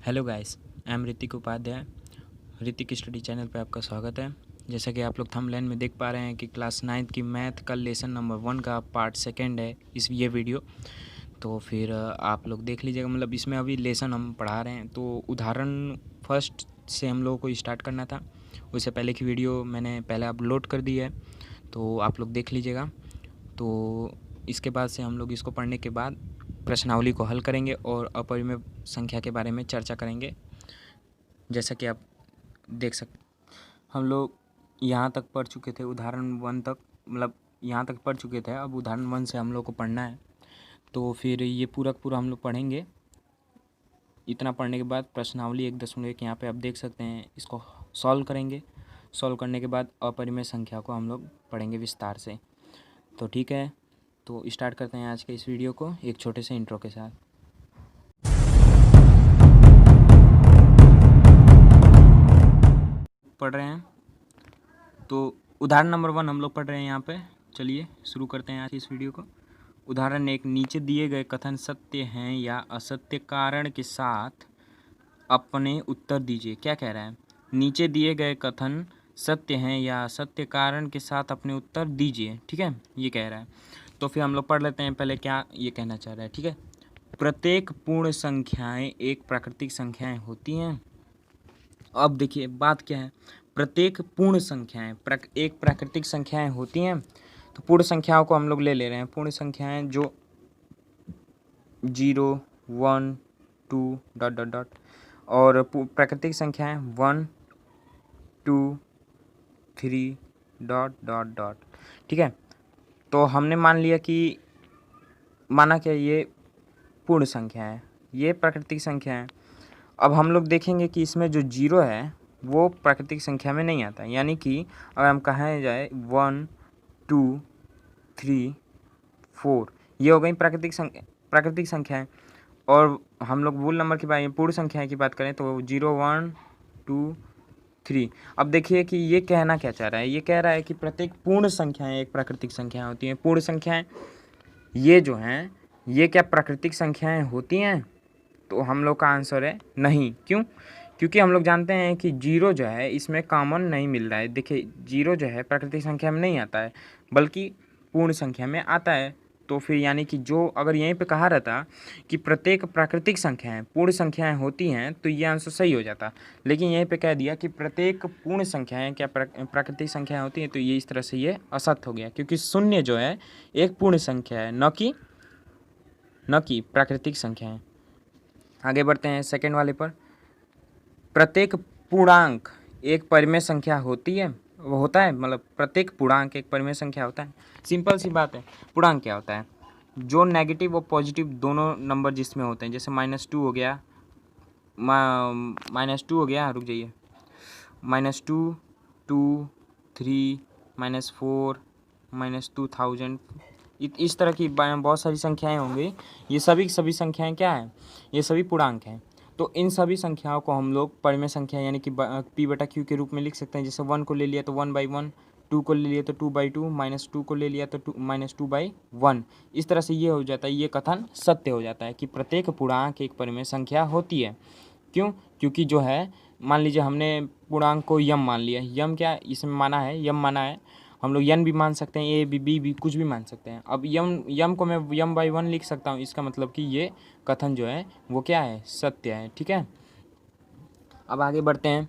Hello guys, I am Hrithik Upadhyay. Hrithik study channel पे आपका स्वागत है। जैसा कि आप लोग थंबनेल में देख पा रहे हैं कि क्लास 9th की मैथ का लेसन नंबर 1 का पार्ट सेकंड है ये वीडियो। तो फिर आप लोग देख लीजिएगा। मतलब इसमें अभी लेसन हम पढ़ा रहे हैं, तो उदाहरण फर्स्ट से हम लोगों को स्टार्ट करना था। उससे पहले की वीडियो मैंने पहले अपलोड कर दी है, तो आप लोग देख लीजिएगा। तो इसके बाद से हम लोग इसको पढ़ने के बाद प्रश्नावली को हल करेंगे और अपरिमेय संख्या के बारे में चर्चा करेंगे। जैसा कि आप देख सकते, हम लोग यहाँ तक पढ़ चुके थे, उदाहरण 1 तक, मतलब यहाँ तक पढ़ चुके थे। अब उदाहरण 1 से हम लोग को पढ़ना है, तो फिर ये पूरा पूरा हम लोग पढ़ेंगे। इतना पढ़ने के बाद प्रश्नावली 1.1 यहाँ पे आप देख सकते हैं, इसको सॉल्व करेंगे। सॉल्व करने के बाद अपरिमेय संख्या को हम लोग पढ़ेंगे विस्तार से। तो ठीक है, तो स्टार्ट करते हैं आज के इस वीडियो को एक छोटे से इंट्रो के साथ। पढ़ रहे हैं, तो उदाहरण नंबर 1 हम लोग पढ़ रहे हैं यहाँ पे। चलिए शुरू करते हैं आज इस वीडियो को। उदाहरण 1, नीचे दिए गए कथन सत्य हैं या असत्य कारण के साथ अपने उत्तर दीजिए। क्या कह रहा है? नीचे दिए गए कथन सत्य हैं या असत्य कारण के साथ अपने उत्तर दीजिए। ठीक है, ये कह रहा है। तो फिर हम लोग पढ़ लेते हैं पहले क्या ये कहना चाह रहा है। ठीक है, प्रत्येक पूर्ण संख्याएं एक प्राकृतिक संख्याएं होती हैं। अब देखिए बात क्या है, प्रत्येक पूर्ण संख्याएं एक प्राकृतिक संख्याएं होती हैं। तो पूर्ण संख्याओं को हम लोग ले रहे हैं। पूर्ण संख्याएं जो 0, 1, 2 डॉट डॉट डॉट, और प्राकृतिक संख्याएं 1, 2, 3 डॉट डॉट डॉट। ठीक है, तो हमने मान लिया कि माना क्या ये पूर्ण संख्या है, ये प्राकृतिक संख्या है। अब हम लोग देखेंगे कि इसमें जो 0 है वो प्राकृतिक संख्या में नहीं आता। यानी कि अगर हम कहा जाए 1, 2, 3, 4, ये हो गई प्राकृतिक संख्या है। और हम लोग मूल नंबर की बात, पूर्ण संख्या की बात करें तो 0, 1, 2, 3। अब देखिए कि ये कहना क्या चाह रहा है। ये कह रहा है कि प्रत्येक पूर्ण संख्याएं एक प्राकृतिक संख्या होती हैं। पूर्ण संख्याएं ये जो हैं ये क्या प्राकृतिक संख्याएं होती हैं? तो हम लोग का आंसर है नहीं। क्यों? क्योंकि हम लोग जानते हैं कि 0 जो है इसमें कॉमन नहीं मिल रहा है। देखिए 0 जो है प्राकृतिक संख्या में नहीं आता है, बल्कि पूर्ण संख्या में आता है। तो फिर यानी कि जो अगर यहीं पे कहा रहता कि प्रत्येक प्राकृतिक संख्याएं पूर्ण संख्याएं होती हैं तो ये आंसर सही हो जाता। लेकिन यहीं पे कह दिया कि प्रत्येक पूर्ण संख्याएं क्या प्राकृतिक संख्याएं होती हैं, तो ये इस तरह से ये असत्य हो गया। क्योंकि शून्य जो है एक पूर्ण संख्या है, न कि प्राकृतिक संख्या है। आगे बढ़ते हैं सेकेंड वाले पर। प्रत्येक पूर्णांक एक परिमेय संख्या होती है, वो होता है, मतलब प्रत्येक पूर्णांक एक परिमेय संख्या होता है। सिंपल सी बात है। पूर्णांक क्या होता है? जो नेगेटिव और पॉजिटिव दोनों नंबर जिसमें होते हैं, जैसे -2 हो गया, -2 हो गया, रुक जाइए, -2, 2, 3, -4, -2000, इस तरह की बहुत सारी संख्याएं होंगी। ये सभी संख्याएं क्या हैं? ये सभी पूर्णांक हैं। तो इन सभी संख्याओं को हम लोग परिमेय संख्या यानी कि P/Q के रूप में लिख सकते हैं। जैसे 1 को ले लिया तो 1/1, 2 को ले लिया तो 2/2, -2 को ले लिया तो -2/1। इस तरह से ये हो जाता है, ये कथन सत्य हो जाता है कि प्रत्येक पूर्णांक एक परिमेय संख्या होती है। क्यों? क्योंकि जो है, मान लीजिए हमने पूर्णांक को यम मान लिया। यम क्या इसमें माना है? यम माना है। हम लोग एन भी मान सकते हैं, ए बी भी कुछ भी मान सकते हैं। अब यम को मैं m/1 लिख सकता हूँ। इसका मतलब कि ये कथन जो है वो क्या है? सत्य है। ठीक है, अब आगे बढ़ते हैं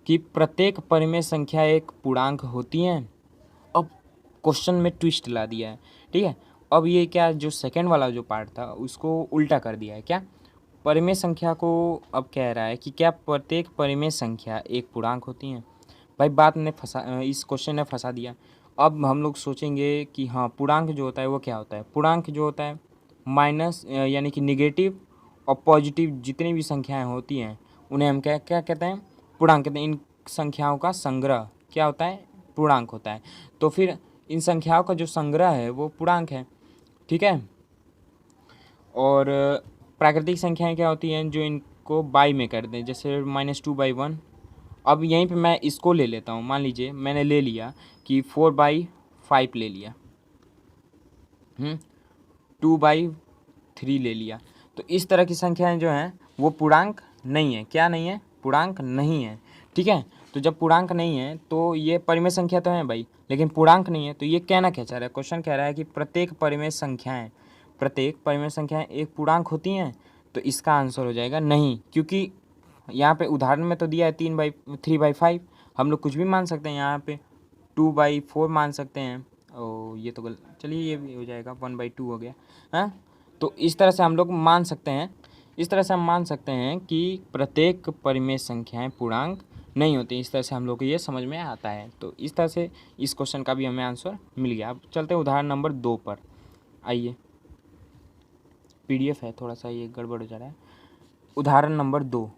कि प्रत्येक परिमेय संख्या एक पूर्णांक होती हैं। अब क्वेश्चन में ट्विस्ट ला दिया है। ठीक है, अब ये क्या, जो सेकेंड वाला जो पार्ट था उसको उल्टा कर दिया है। क्या? परिमेय संख्या को अब कह रहा है कि क्या प्रत्येक परिमेय संख्या एक पूर्णांक होती हैं। भाई बात ने इस क्वेश्चन ने फंसा दिया। अब हम लोग सोचेंगे कि हाँ, पूर्णांक जो होता है वो क्या होता है? पूर्णांक जो होता है माइनस यानी कि निगेटिव और पॉजिटिव जितनी भी संख्याएं होती हैं उन्हें हम क्या क्या कहते हैं? पूर्णांक कहते हैं। इन संख्याओं का संग्रह क्या होता है? पूर्णांक होता है। तो फिर इन संख्याओं का जो संग्रह है वो पूर्णांक है। ठीक है, और प्राकृतिक संख्याएं क्या होती हैं? जो इनको बाई में कर दें, जैसे -2/1। अब यहीं पे मैं इसको ले लेता हूँ। मान लीजिए मैंने ले लिया कि 4/5 ले लिया, 2/3 ले लिया। तो इस तरह की संख्याएं जो हैं वो पूर्णांक नहीं है। क्या नहीं है? पूर्णांक नहीं है। ठीक है, तो जब पूर्णांक नहीं है तो ये परिमेय संख्या तो है भाई, लेकिन पूर्णांक नहीं है, तो ये कहना क्या चाह रहा है? क्वेश्चन कह रहा है कि प्रत्येक परिमेय संख्याएं एक पूर्णांक होती हैं, तो इसका आंसर हो जाएगा नहीं, क्योंकि यहाँ पे उदाहरण में तो दिया है 3/5, हम लोग कुछ भी मान सकते हैं, यहाँ पे 2/4 मान सकते हैं। ओ ये तो गलत, चलिए ये भी हो जाएगा, 1/2 हो गया। हाँ, तो इस तरह से हम लोग मान सकते हैं, इस तरह से हम मान सकते हैं कि प्रत्येक परिमेय संख्याएं पूर्णांक नहीं होती। इस तरह से हम लोग को ये समझ में आता है। तो इस तरह से इस क्वेश्चन का भी हमें आंसर मिल गया। अब चलते हैं उदाहरण नंबर 2 पर। आइए, PDF है, थोड़ा सा ये गड़बड़ हो जा रहा है। उदाहरण नंबर 2,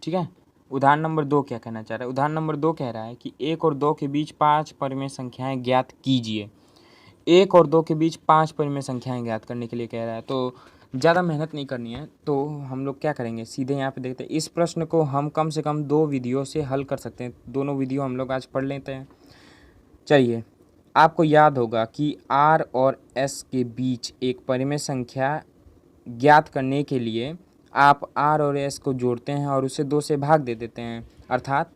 ठीक है। उदाहरण नंबर 2 क्या कहना चाह रहा है? उदाहरण नंबर 2 कह रहा है कि 1 और 2 के बीच 5 परिमेय संख्याएं ज्ञात कीजिए। 1 और 2 के बीच 5 परिमेय संख्याएं ज्ञात करने के लिए कह रहा है। तो ज़्यादा मेहनत नहीं करनी है, तो हम लोग क्या करेंगे, सीधे यहाँ पे देखते हैं। इस प्रश्न को हम कम से कम 2 विधियों से हल कर सकते हैं। दोनों विधियों हम लोग आज पढ़ लेते हैं। चलिए, आपको याद होगा कि R और S के बीच एक परिमेय संख्या ज्ञात करने के लिए आप R और S को जोड़ते हैं और उसे 2 से भाग दे देते हैं, अर्थात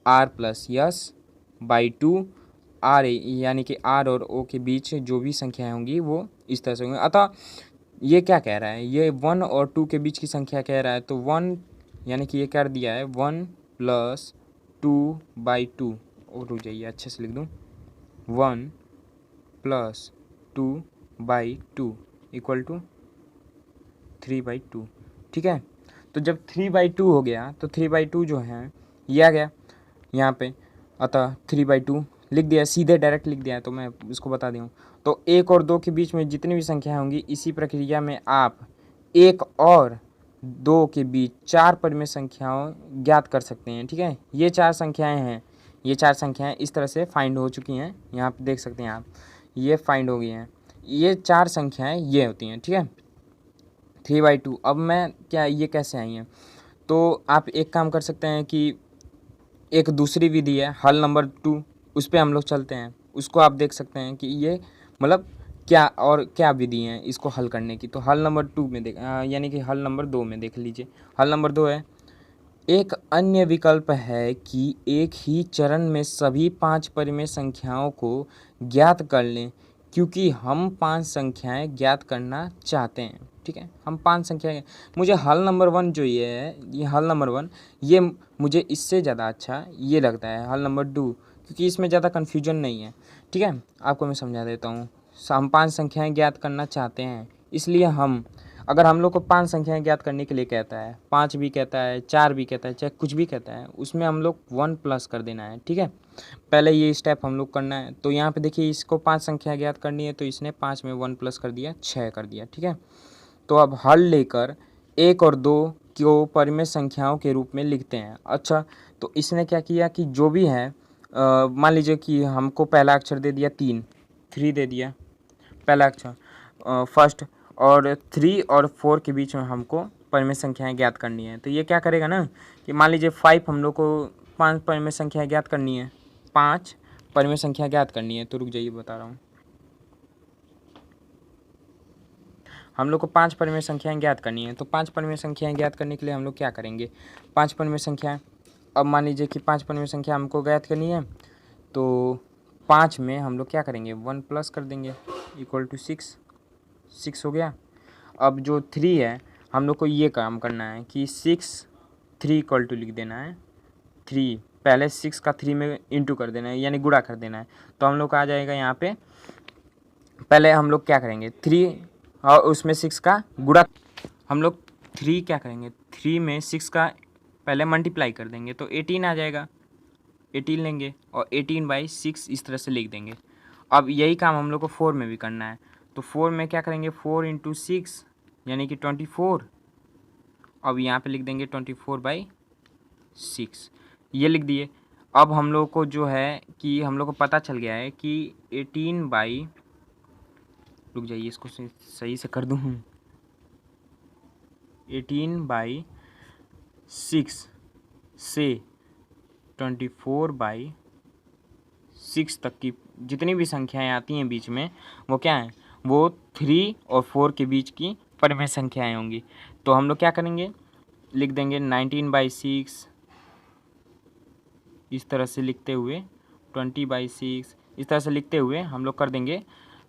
R + S/2 R, यानी कि R और O के बीच जो भी संख्याएं होंगी वो इस तरह से होंगी। अतः ये क्या कह रहा है? ये 1 और 2 के बीच की संख्या कह रहा है, तो 1 यानी कि ये कर दिया है 1 + 2/2। और रुक जाइए, अच्छे से लिख दूँ, 1 + 2/2 = 3/2। ठीक है, तो जब 3/2 हो गया तो 3/2 जो है ये आ गया यहाँ पे, अतः 3/2 लिख दिया, सीधे डायरेक्ट लिख दिया है, तो मैं इसको बता दूँ। तो 1 और 2 के बीच में जितनी भी संख्याएं होंगी, इसी प्रक्रिया में आप 1 और 2 के बीच 4 परिमेय संख्याओं ज्ञात कर सकते हैं। ठीक है, ये 4 संख्याएं हैं, ये 4 संख्याएं इस तरह से फाइंड हो चुकी हैं। यहाँ पे देख सकते हैं आप, ये फाइंड हो गई हैं। ये 4 संख्याएं ये होती हैं। ठीक है, 3/2। अब मैं क्या, ये कैसे आई हैं? तो आप एक काम कर सकते हैं कि एक दूसरी विधि है हल नंबर 2, उस पर हम लोग चलते हैं। उसको आप देख सकते हैं कि ये मतलब क्या और क्या विधि है इसको हल करने की। तो हल नंबर 2 में यानी कि हल नंबर 2 में देख लीजिए। हल नंबर 2 है, एक अन्य विकल्प है कि एक ही चरण में सभी 5 परिमेय संख्याओं को ज्ञात कर लें, क्योंकि हम 5 संख्याएं ज्ञात करना चाहते हैं। ठीक है, हम 5 संख्याएं, मुझे हल नंबर 1 जो ये है, ये हल नंबर 1, ये मुझे इससे ज़्यादा अच्छा ये लगता है हल नंबर 2, क्योंकि इसमें ज़्यादा कन्फ्यूजन नहीं है। ठीक है, आपको मैं समझा देता हूँ। हम 5 संख्याएं ज्ञात करना चाहते हैं, इसलिए हम, अगर हम लोग को 5 संख्याएं ज्ञात करने के लिए कहता है, 5 भी कहता है, 4 भी कहता है, चाहे कुछ भी कहता है, उसमें हम लोग 1 प्लस कर देना है। ठीक है, पहले ये स्टेप हम लोग करना है। तो यहाँ पे देखिए, इसको 5 संख्या ज्ञात करनी है, तो इसने 5 में 1 प्लस कर दिया, 6 कर दिया। ठीक है, तो अब हल लेकर 1 और 2 को परिमेय संख्याओं के रूप में लिखते हैं। अच्छा, तो इसने क्या किया कि जो भी है, मान लीजिए कि हमको पहला अक्षर दे दिया 3 दे दिया पहला अक्षर फर्स्ट, और 3 और 4 के बीच में हमको परिमेय संख्याएं ज्ञात करनी है। तो ये क्या करेगा ना कि मान लीजिए 5 हम लोग को 5 परिमेय संख्याएं ज्ञात करनी है, 5 परिमेय संख्या ज्ञात करनी है। तो रुक जाइए, बता रहा हूँ। हम लोग को 5 परिमेय संख्याएं ज्ञात करनी है। तो 5 परिमेय संख्याएं ज्ञात करने के लिए हम लोग क्या करेंगे? 5 परिमेय संख्याएं, अब मान लीजिए कि 5 परिमेय संख्या हमको ज्ञात करनी है, तो 5 में हम लोग क्या करेंगे? 1 प्लस कर देंगे, = 6 हो गया। अब जो 3 है, हम लोग को ये काम करना है कि 6 3 = लिख देना है 3, पहले 6 का 3 में इंटू कर देना है, यानी गुणा कर देना है। तो हम लोग का आ जाएगा यहाँ पे, पहले हम लोग क्या करेंगे 3 और उसमें 6 का गुणा, हम लोग 3 क्या करेंगे, 3 में 6 का पहले मल्टीप्लाई कर देंगे, तो 18 आ जाएगा। 18 लेंगे और 18/6 इस तरह से लिख देंगे। अब यही काम हम लोग को 4 में भी करना है। तो 4 में क्या करेंगे, 4 × 6 यानी कि 24। अब यहाँ पे लिख देंगे 24/6, ये लिख दिए। अब हम लोग को जो है कि हम लोग को पता चल गया है कि 18 रुक जाइए, इसको सही से कर दूँ, 18/6 से 24/6 तक की जितनी भी संख्याएं आती हैं बीच में, वो क्या हैं, वो 3 और 4 के बीच की परिमेय संख्याएं होंगी। तो हम लोग क्या करेंगे, लिख देंगे 19/6 इस तरह से लिखते हुए, 20/6 इस तरह से लिखते हुए हम लोग कर देंगे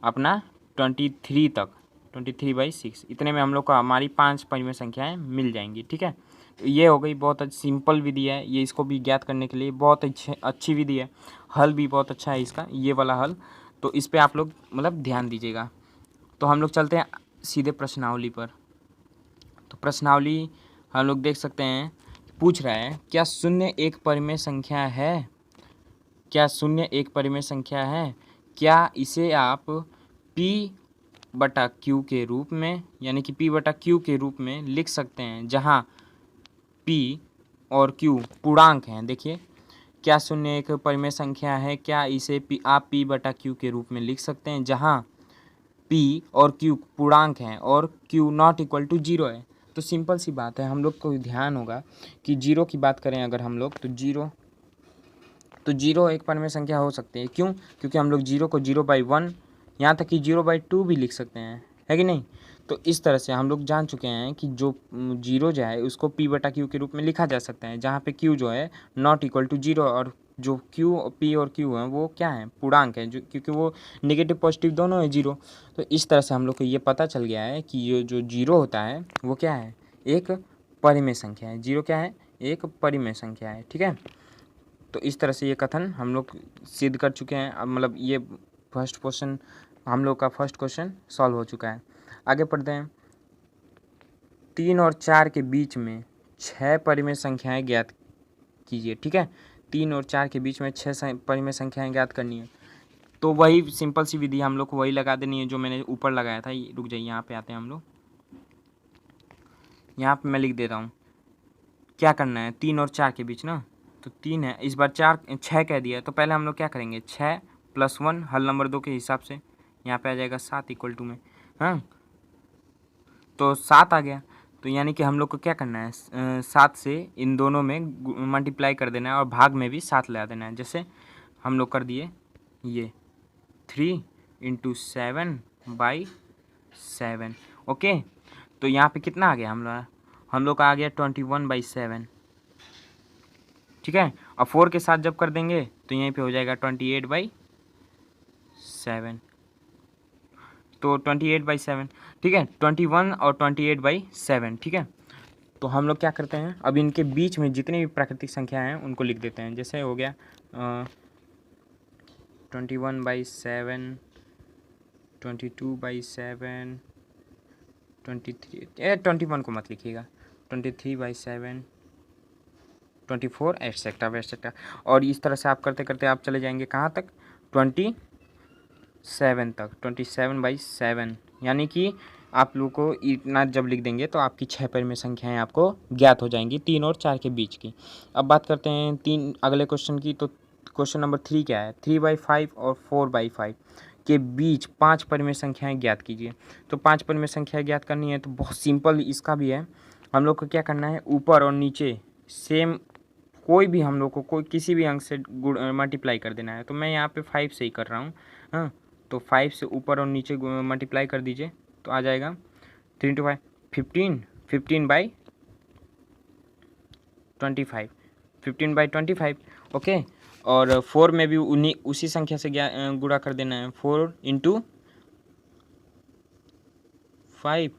अपना 23 तक, 23/6 इतने में हम लोग को हमारी 5 परिमेय संख्याएं मिल जाएंगी। ठीक है, तो ये हो गई बहुत सिंपल विधि है, ये इसको भी ज्ञात करने के लिए बहुत अच्छी विधि है। हल भी बहुत अच्छा है इसका, ये वाला हल, तो इस पर आप लोग मतलब ध्यान दीजिएगा। तो हम लोग चलते हैं सीधे प्रश्नावली पर। तो प्रश्नावली हम लोग देख सकते हैं, पूछ रहा है क्या शून्य एक परिमेय संख्या है, क्या शून्य एक परिमेय संख्या है, क्या इसे आप P/Q के रूप में, यानी कि P/Q के रूप में लिख सकते हैं, जहाँ P और Q पूर्णांक हैं। देखिए, क्या शून्य एक परिमेय संख्या है, क्या इसे आप P/Q के रूप में लिख सकते हैं, जहाँ P और Q पूर्णांक हैं और Q नॉट इक्वल टू 0 है। तो सिंपल सी बात है, हम लोग को ध्यान होगा कि 0 की बात करें अगर हम लोग, तो 0 एक परिमेय संख्या हो सकती है। क्यों? क्योंकि हम लोग 0 को 0/1, यहाँ तक कि 0/2 भी लिख सकते हैं, है कि नहीं। तो इस तरह से हम लोग जान चुके हैं कि जो 0 जो है उसको P/Q के रूप में लिखा जा सकता है, जहाँ पे Q जो है नॉट इक्वल टू 0, और जो P और Q है वो क्या है, पूर्णांक है, जो क्योंकि वो नेगेटिव पॉजिटिव दोनों है 0। तो इस तरह से हम लोग को ये पता चल गया है कि ये जो 0 होता है वो क्या है, एक परिमेय संख्या है। 0 क्या है, एक परिमेय संख्या है। ठीक है, तो इस तरह से ये कथन हम लोग सिद्ध कर चुके हैं। अब मतलब ये फर्स्ट क्वेश्चन, हम लोग का फर्स्ट क्वेश्चन सॉल्व हो चुका है। आगे पढ़ते हैं। 3 और 4 के बीच में 6 परिमेय संख्याएं ज्ञात कीजिए। ठीक है, 3 और 4 के बीच में 6 परिमेय संख्याएं ज्ञात करनी है। तो वही सिंपल सी विधि हम लोग को वही लगा देनी है जो मैंने ऊपर लगाया था। रुक जाइए, यहाँ पे आते हैं हम लोग, यहाँ पे मैं लिख देता हूँ क्या करना है। 3 और 4 के बीच ना, तो 3 है, इस बार 6 कह दिया है, तो पहले हम लोग क्या करेंगे, 6 + 1 हल नंबर 2 के हिसाब से यहाँ पे आ जाएगा 7 इक्वल टू में, हाँ, तो 7 आ गया। तो यानी कि हम लोग को क्या करना है, 7 से इन दोनों में मल्टीप्लाई कर देना है और भाग में भी 7 ला देना है। जैसे हम लोग कर दिए ये 3 × 7/7। ओके, तो यहाँ पे कितना आ गया हम लोग का आ गया 21/7। ठीक है, और 4 के साथ जब कर देंगे तो यहीं पे हो जाएगा 28/7। तो 28/7, ठीक है, 21 और 28/7। ठीक है, तो हम लोग क्या करते हैं, अब इनके बीच में जितनी भी प्राकृतिक संख्या हैं उनको लिख देते हैं। जैसे हो गया 21/7, 22/7, 21 को मत लिखिएगा, 23/7, 24 एटसेट्रा एटसेट्रा। और इस तरह से आप करते करते आप चले जाएंगे कहाँ तक, 27 तक, 27/7। यानी कि आप लोगों को इतना जब लिख देंगे तो आपकी 6 परिमेय संख्याएं आपको ज्ञात हो जाएंगी 3 और 4 के बीच की। अब बात करते हैं अगले क्वेश्चन की। तो क्वेश्चन नंबर 3 क्या है, 3/5 और 4/5 के बीच 5 परिमेय संख्याएं ज्ञात कीजिए। तो 5 परिमेय संख्याएं ज्ञात करनी है, तो बहुत सिंपल इसका भी है। हम लोग को क्या करना है, ऊपर और नीचे सेम कोई भी हम लोग को कोई किसी भी अंक से मल्टीप्लाई कर देना है। तो मैं यहाँ पे 5 से ही कर रहा हूँ, हाँ, तो 5 से ऊपर और नीचे मल्टीप्लाई कर दीजिए तो आ जाएगा 3 × 5 15, 15/25, 15/25। ओके, और 4 में भी उसी संख्या से गुणा कर देना है, 4 × 5,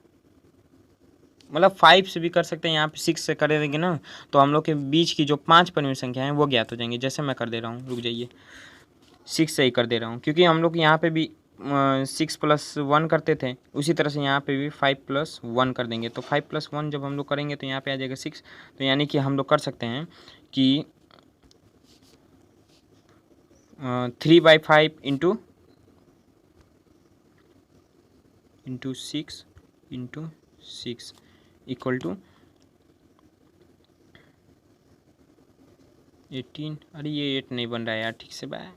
मतलब 5 से भी कर सकते हैं, यहाँ पे 6 से कर देंगे ना, तो हम लोग के बीच की जो 5 परिमेय संख्या है वो ज्ञात हो जाएंगे। जैसे मैं कर दे रहा हूँ, रुक जाइए, 6 से ही कर दे रहा हूँ, क्योंकि हम लोग यहाँ पे भी 6 + 1 करते थे, उसी तरह से यहाँ पे भी 5 + 1 कर देंगे। तो 5 + 1 जब हम लोग करेंगे तो यहाँ पे आ जाएगा 6। तो यानी कि हम लोग कर सकते हैं कि 3/5 × 6 × 6 इक्वल टू 18। अरे ये 8 नहीं बन रहा है यार ठीक से, बाय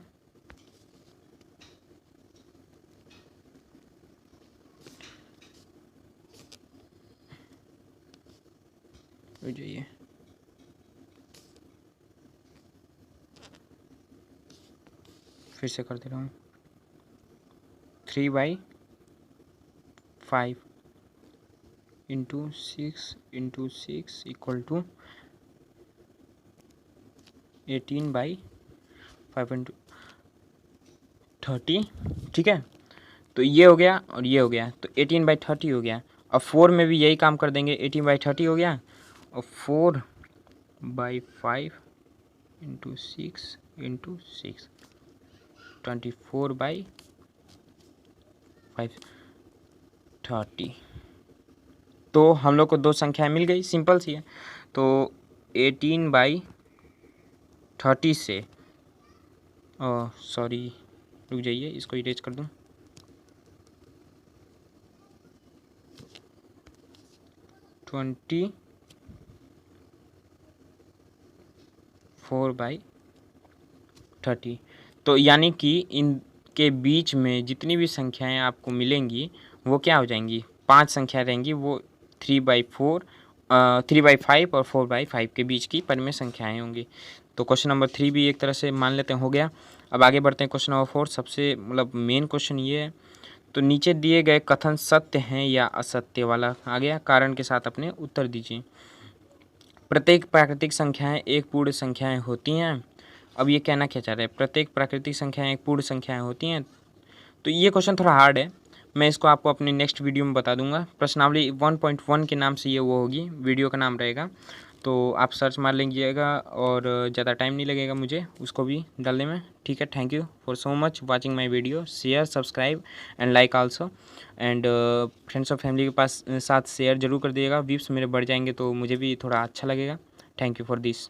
हो जाइए, फिर से कर दे रहा हूँ, 3/5 इंटू सिक्स इक्वल टू 18/5/30, ठीक है। तो ये हो गया और ये हो गया, तो 18/30 हो गया। अब 4 में भी यही काम कर देंगे, 18/30 हो गया और 4/5 इंटू 6 24/5/30। तो हम लोग को दो संख्याएं मिल गई, सिंपल सी है। तो 18/30 से सॉरी रुक जाइए, इसको इरेज कर दूं। 24/30। तो यानी कि इनके बीच में जितनी भी संख्याएं आपको मिलेंगी वो क्या हो जाएंगी, 5 संख्या रहेंगी, वो 3/4 3/5 और 4/5 के बीच की परिमेय संख्याएं होंगी। तो क्वेश्चन नंबर 3 भी एक तरह से मान लेते हैं हो गया। अब आगे बढ़ते हैं क्वेश्चन नंबर 4। सबसे मतलब मेन क्वेश्चन ये है, तो नीचे दिए गए कथन सत्य हैं या असत्य वाला आ गया, कारण के साथ अपने उत्तर दीजिए। प्रत्येक प्राकृतिक संख्याएं एक पूर्ण संख्याएं होती हैं। अब ये कहना क्या चाह रहे हैं, प्रत्येक प्राकृतिक संख्याएं एक पूर्ण संख्याएं होती हैं। तो ये क्वेश्चन थोड़ा हार्ड है, मैं इसको आपको अपने नेक्स्ट वीडियो में बता दूंगा। प्रश्नावली 1.1 के नाम से ये वो होगी, वीडियो का नाम रहेगा, तो आप सर्च मार लीजिएगा और ज़्यादा टाइम नहीं लगेगा मुझे उसको भी डालने में, ठीक है। Thank you for so much watching my video, share subscribe and like also, and friends और फैमिली के पास साथ शेयर जरूर कर दिएगा। व्यूज़ मेरे बढ़ जाएंगे तो मुझे भी थोड़ा अच्छा लगेगा। Thank you for this.